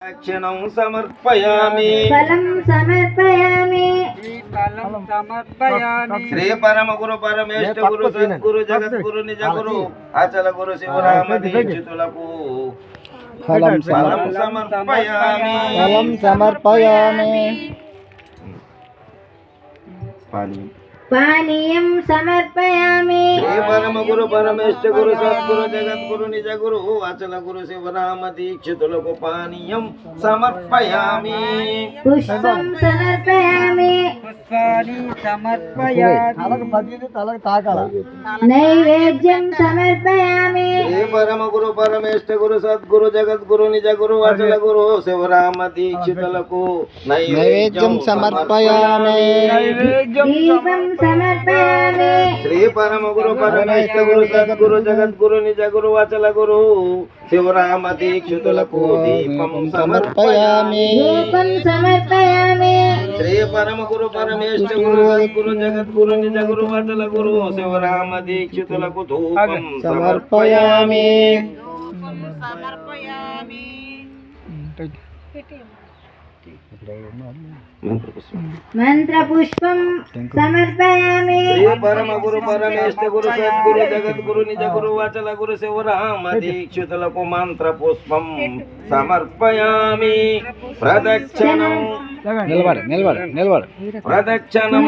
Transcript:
दक्षिणं समर्पयामि फलं समर्पयामि श्री परम गुरु परमेष्ठ गुरु सद्गुरु जगत गुरु निज गुरु अचल गुरु शिवराम दीक्षितुలకు फलं समर्पयामि पानीयं समर्पयामि श्री परम गुरु परमेष्ठ गुरु सद्गुरु जगत गुरु निज गुरु अचल गुरु शिवराम दीक्षितुలకు पानीयं समर्पयामि पुष्पं समर्पयामि नैवेद्यं समर्पयामि श्री परम गुरु परमेष्ठ गुरु सद्गुरु जगत गुरु निज गुरु अचल गुरु शिवराम दीक्षितुలకు नैवेद्यं समर्पयामि दीपं समर्पयामि श्री परम गुरु परमेष्ठ गुरु सद्गुरु जगत गुरु निज गुरु अचल गुरु शिवराम दीक्षितुలకు दीपं समर्पयामि धूपं समर्पयामि श्री परम गुरु परमेष्ठ गुरु सद्गुरु जगत गुरु निज गुरु अचल गुरु शिवराम दीक्षितुలకు धूपं समर्पयामि मंत्रपुष्पं समर्पयामि श्री परम गुरु परमेष्ठ गुरु सद्गुरु जगत गुरु निज गुरु अचल गुरु शिवराम दीक्षितुలకు మంత్ర పుష్పం సమర్పయామి ప్రదక్షిణం నిలబడు ప్రదక్షిణం